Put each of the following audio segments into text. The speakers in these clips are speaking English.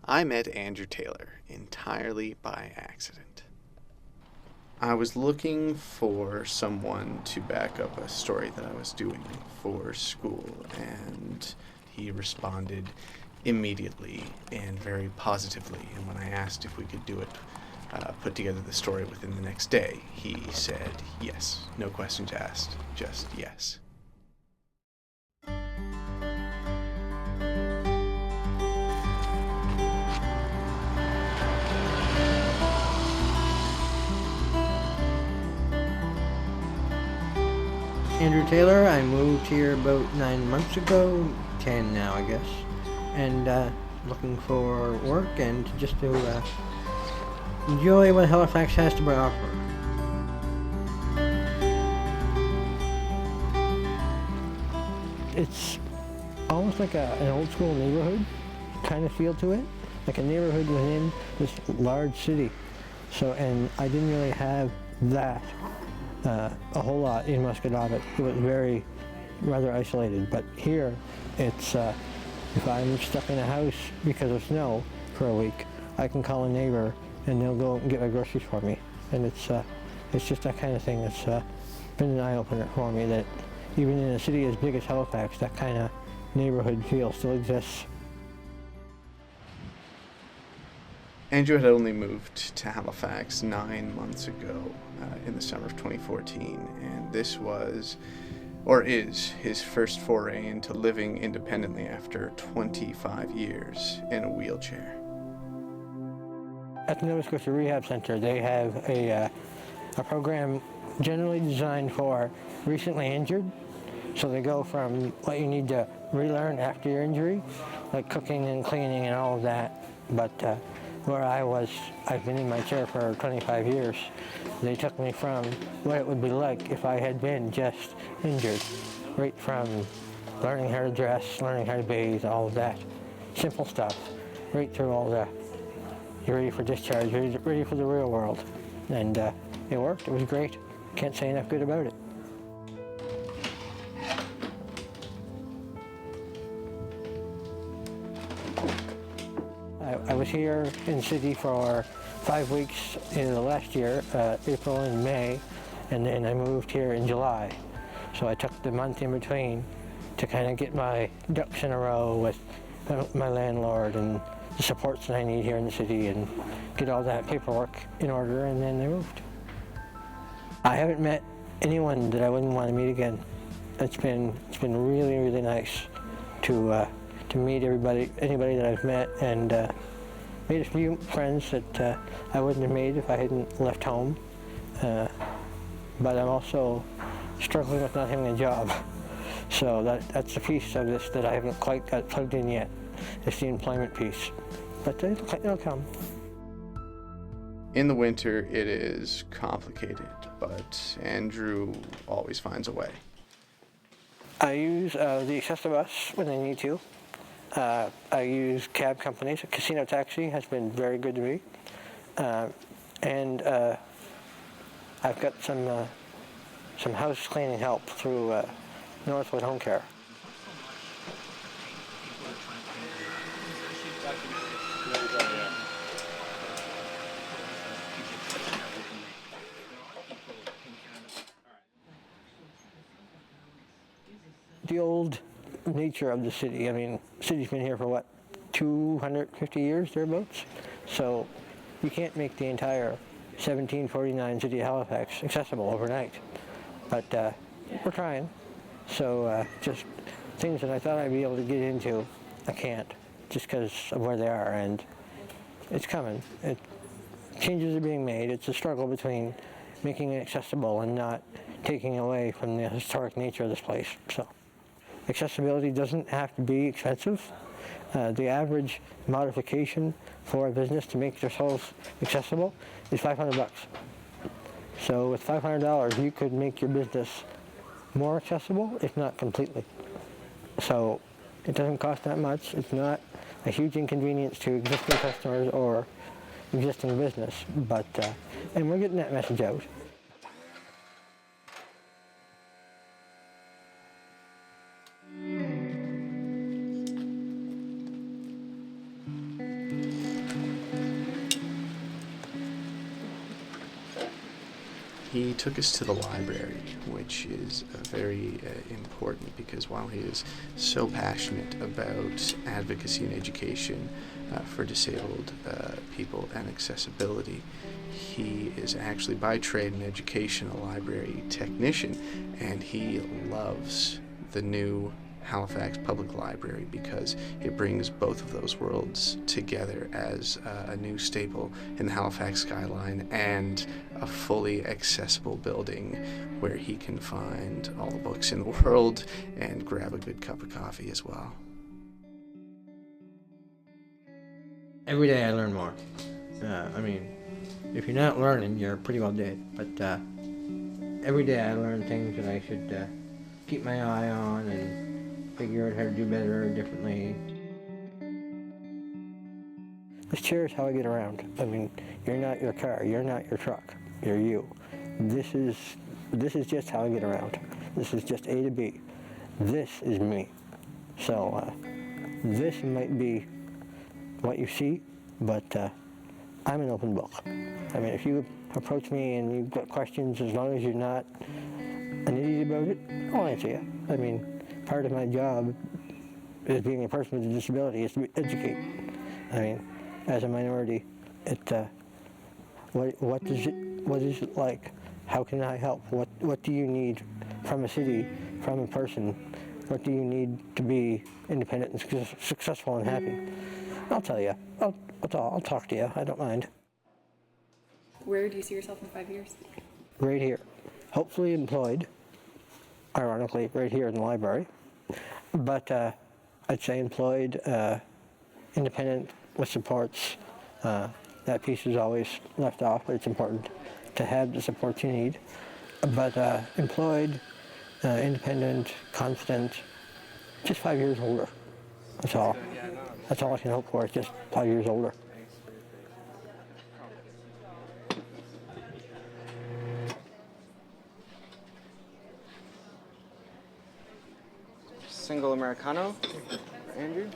I met Andrew Taylor entirely by accident. I was looking for someone to back up a story that I was doing for school, and he responded immediately and very positively. And when I asked if we could do it, put together the story within the next day, he said yes. No questions asked, just yes. Andrew Taylor. I moved here about 9 months ago, 10 now, I guess, and looking for work and just to enjoy what Halifax has to offer. It's almost like an old school neighborhood kind of feel to it, like a neighborhood within this large city. So, and I didn't really have that a whole lot in Muscatawbet. It was rather isolated. But here, it's if I'm stuck in a house because of snow for a week, I can call a neighbor and they'll go and get my groceries for me. And it's just that kind of thing that's been an eye-opener for me, that even in a city as big as Halifax, that kind of neighborhood feel still exists. Andrew had only moved to Halifax 9 months ago in the summer of 2014, and this was, or is, his first foray into living independently after 25 years in a wheelchair. At the Nova Scotia Rehab Center, they have a program generally designed for recently injured. So they go from what you need to relearn after your injury, like cooking and cleaning and all of that. But where I've been in my chair for 25 years. They took me from what it would be like if I had been just injured, right from learning how to dress, learning how to bathe, all of that. Simple stuff, right through all the, you're ready for discharge, ready for the real world. And it worked, it was great. Can't say enough good about it. I was here in the city for 5 weeks in the last year, April and May, and then I moved here in July. So I took the month in between to kind of get my ducks in a row with my landlord and the supports that I need here in the city and get all that paperwork in order, and then I moved. I haven't met anyone that I wouldn't want to meet again. It's been really, really nice to meet anybody that I've met, and made a few friends that I wouldn't have made if I hadn't left home. But I'm also struggling with not having a job. So that's the piece of this that I haven't quite got plugged in yet. It's the employment piece. But it'll come. In the winter, it is complicated, but Andrew always finds a way. I use the Accessa bus when I need to. I use cab companies. Casino Taxi has been very good to me. And I've got some house cleaning help through Northwood Home Care. The old nature of the city. I mean, the city's been here for what, 250 years, thereabouts? So you can't make the entire 1749 city of Halifax accessible overnight. But we're trying. So just things that I thought I'd be able to get into, I can't, just because of where they are, and it's coming. Changes are being made. It's a struggle between making it accessible and not taking away from the historic nature of this place. So accessibility doesn't have to be expensive. The average modification for a business to make themselves accessible is $500. So with $500, you could make your business more accessible, if not completely. So it doesn't cost that much. It's not a huge inconvenience to existing customers or existing business, but and we're getting that message out. He took us to the library, which is very important because while he is so passionate about advocacy and education for disabled people and accessibility, he is actually by trade an educational library technician, and he loves the new Halifax Public Library because it brings both of those worlds together as a new staple in the Halifax skyline and a fully accessible building where he can find all the books in the world and grab a good cup of coffee as well. Every day I learn more. If you're not learning, you're pretty well dead. But every day I learn things that I should keep my eye on and figure out how to do better or differently. This chair is how I get around. You're not your car, you're not your truck, you're you. This is just how I get around. This is just A to B. This is me. So this might be what you see, but I'm an open book. If you approach me and you've got questions, as long as you're not an idiot about it, I'll answer you. Part of my job as being a person with a disability is to educate. As a minority, what is it like? How can I help? What do you need from a city, from a person? What do you need to be independent and successful and happy? I'll tell you. I'll talk to you. I don't mind. Where do you see yourself in 5 years? Right here. Hopefully employed. Ironically, right here in the library. But I'd say employed, independent, with supports. That piece is always left off, but it's important to have the support you need. But employed, independent, confident, just 5 years older. That's all. That's all I can hope for, is just 5 years older. Single Americano for Andrew.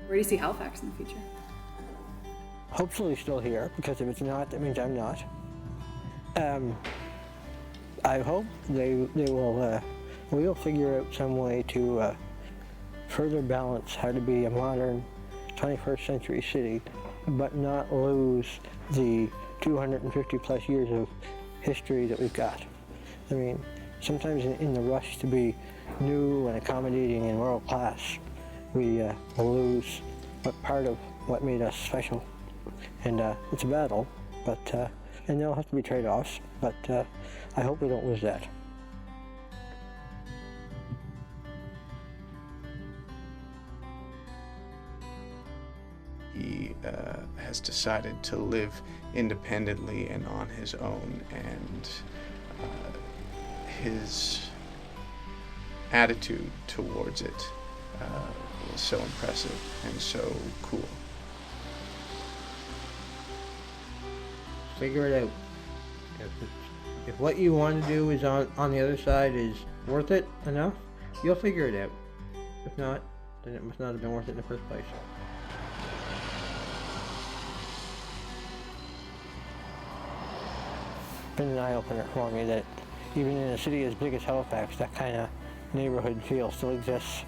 Where do you see Halifax in the future? Hopefully still here, because if it's not, that means I'm not. I hope we'll figure out some way to further balance how to be a modern 21st century city, but not lose the 250 plus years of history that we've got. Sometimes in the rush to be new and accommodating and world class, we lose part of what made us special. And it's a battle, but and there'll have to be trade-offs, but I hope we don't lose that. He has decided to live independently and on his own, and his attitude towards it was so impressive and so cool. Figure it out. If what you want to do is on the other side is worth it enough, you'll figure it out. If not, then it must not have been worth it in the first place. Been an eye-opener for me that even in a city as big as Halifax, that kind of neighborhood feel still exists.